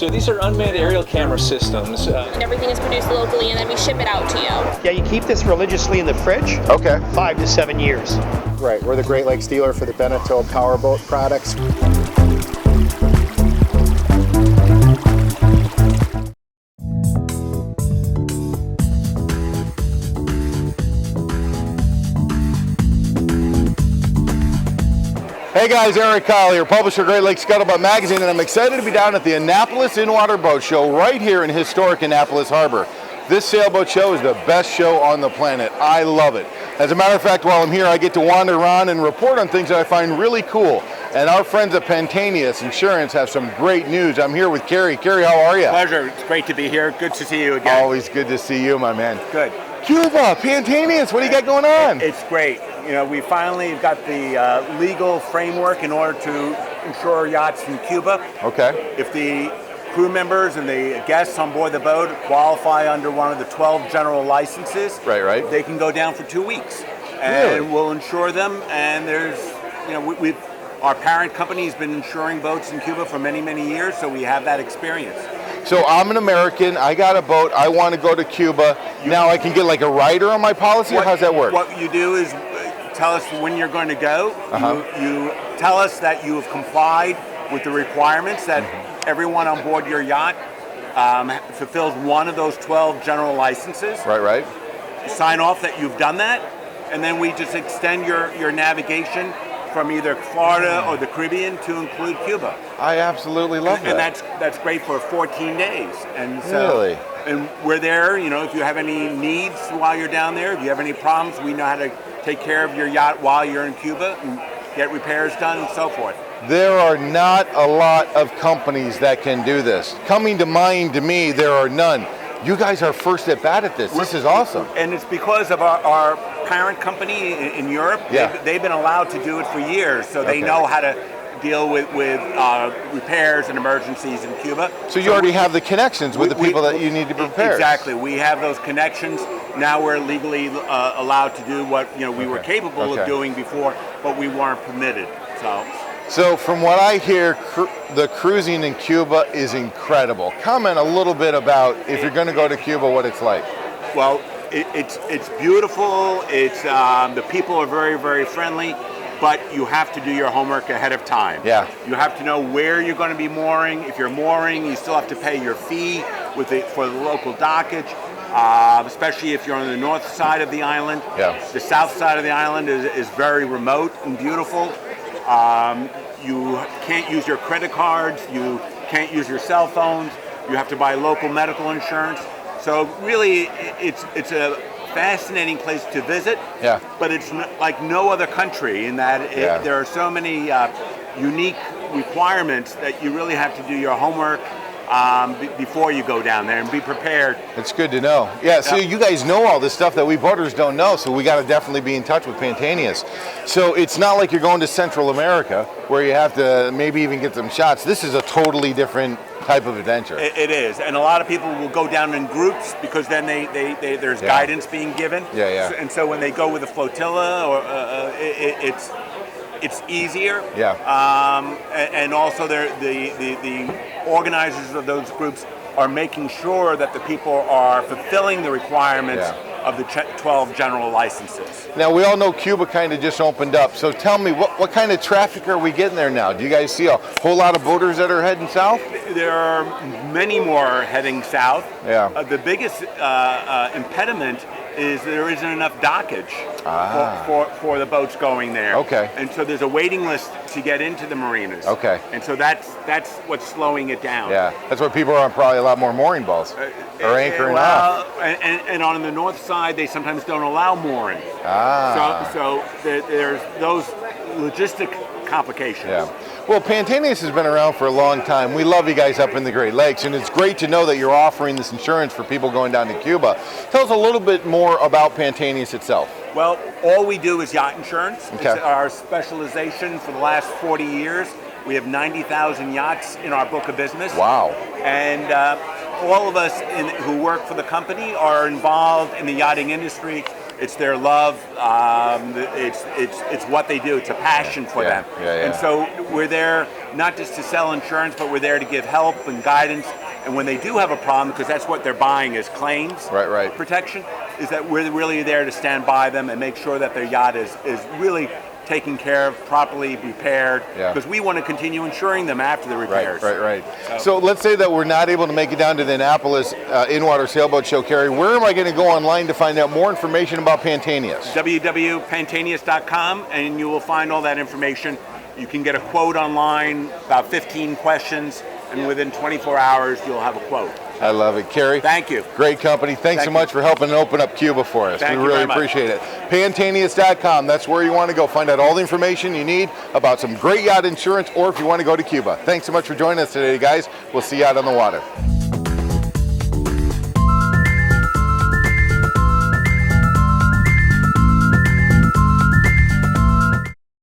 So these are unmanned aerial camera systems. Everything is produced locally and then we ship it out to you. Yeah, you keep this religiously in the fridge. Okay. 5 to 7 years. Right, we're the Great Lakes dealer for the Beneteau powerboat products. Hey guys, Erik here, publisher of Great Lakes Scuttlebutt magazine, and I'm excited to be down at the Annapolis In-Water Boat Show right here in historic Annapolis Harbor. This sailboat show is the best show on the planet. I love it. As a matter of fact, while I'm here, I get to wander around and report on things that I find really cool. And our friends at Pantaenius Insurance have some great news. I'm here with Cary. Cary, how are you? Pleasure. It's great to be here. Good to see you again. Always good to see you, my man. Good. Cuba, Pantaenius, what do you got going on? It's great. You know, we finally got the legal framework in order to insure yachts in Cuba. Okay. If the crew members and the guests on board the boat qualify under one of the 12 general licenses, right, they can go down for 2 weeks. And Really? we'll insure them. And there's, you know, our parent company has been insuring boats in Cuba for many, many years, so we have that experience. So I'm an American, I got a boat, I want to go to Cuba. Now I can get like a rider on my policy, or how's that work? What you do is tell us when you're going to go. You tell us that you have complied with the requirements, that everyone on board your yacht fulfills one of those 12 general licenses. Right. You sign off that you've done that, and then we just extend your navigation from either Florida or the Caribbean to include Cuba. I absolutely love that. And that's great for 14 days. And so, Really? And we're there, you know, if you have any needs while you're down there, if you have any problems, we know how to take care of your yacht while you're in Cuba and get repairs done and so forth. There are not a lot of companies that can do this. Coming to mind to me, there are none. You guys are first at bat at this. This is awesome. And it's because of our parent company in Europe. Yeah. They've been allowed to do it for years, so they know how to deal with repairs and emergencies in Cuba. So you already have the connections with the people that you need to prepare. Exactly. We have those connections. Now we're legally allowed to do what we were capable of doing before, but we weren't permitted. So from what I hear, the cruising in Cuba is incredible. Comment a little bit about, if you're going to go to Cuba, what it's like. Well, it's beautiful. It's the people are very, very friendly, but you have to do your homework ahead of time. Yeah. You have to know where you're going to be mooring. If you're mooring, you still have to pay your fee for the local dockage, especially if you're on the north side of the island. Yeah. The south side of the island is very remote and beautiful. You can't use your credit cards. You can't use your cell phones. You have to buy local medical insurance. So really, it's a fascinating place to visit. Yeah. But it's like no other country in that there are so many unique requirements that you really have to do your homework before you go down there and be prepared. It's good to know. Yeah, so you guys know all this stuff that we boaters don't know, so we got to definitely be in touch with Pantaenius. So it's not like you're going to Central America where you have to maybe even get some shots. This is a totally different type of adventure. It is, and a lot of people will go down in groups because then there's guidance being given. Yeah. And so when they go with a flotilla, or it's easier. Yeah. And also the organizers of those groups are making sure that the people are fulfilling the requirements of the 12 general licenses. Now, we all know Cuba kind of just opened up, so tell me, what kind of traffic are we getting there now? Do you guys see a whole lot of boaters that are heading south? There are many more heading south. Yeah. The biggest impediment is there isn't enough dockage for the boats going there. Okay. And so there's a waiting list to get into the marinas. Okay. And so that's what's slowing it down. Yeah, that's why people are on probably a lot more mooring balls or anchoring off. And on the north side, they sometimes don't allow mooring. So there's those logistic complications. Yeah. Well, Pantaenius has been around for a long time. We love you guys up in the Great Lakes, and it's great to know that you're offering this insurance for people going down to Cuba. Tell us a little bit more about Pantaenius itself. Well, all we do is yacht insurance. Okay. It's our specialization for the last 40 years. We have 90,000 yachts in our book of business. Wow. And all of us who work for the company are involved in the yachting industry It's their love. It's what they do. It's a passion for them. And so we're there not just to sell insurance, but we're there to give help and guidance. And when they do have a problem, because that's what they're buying is claims protection, is that we're really there to stand by them and make sure that their yacht is really taken care of, properly repaired, because we want to continue insuring them after the repairs. Right. So let's say that we're not able to make it down to the Annapolis in-water sailboat show, Cary. Where am I going to go online to find out more information about Pantaenius? www.pantaenius.com, and you will find all that information. You can get a quote online, about 15 questions, and within 24 hours you'll have a quote. I love it. Cary, thank you. Great company. Thanks so much for helping open up Cuba for us. We really appreciate it. Pantaenius.com, that's where you want to go. Find out all the information you need about some great yacht insurance, or if you want to go to Cuba. Thanks so much for joining us today, guys. We'll see you out on the water.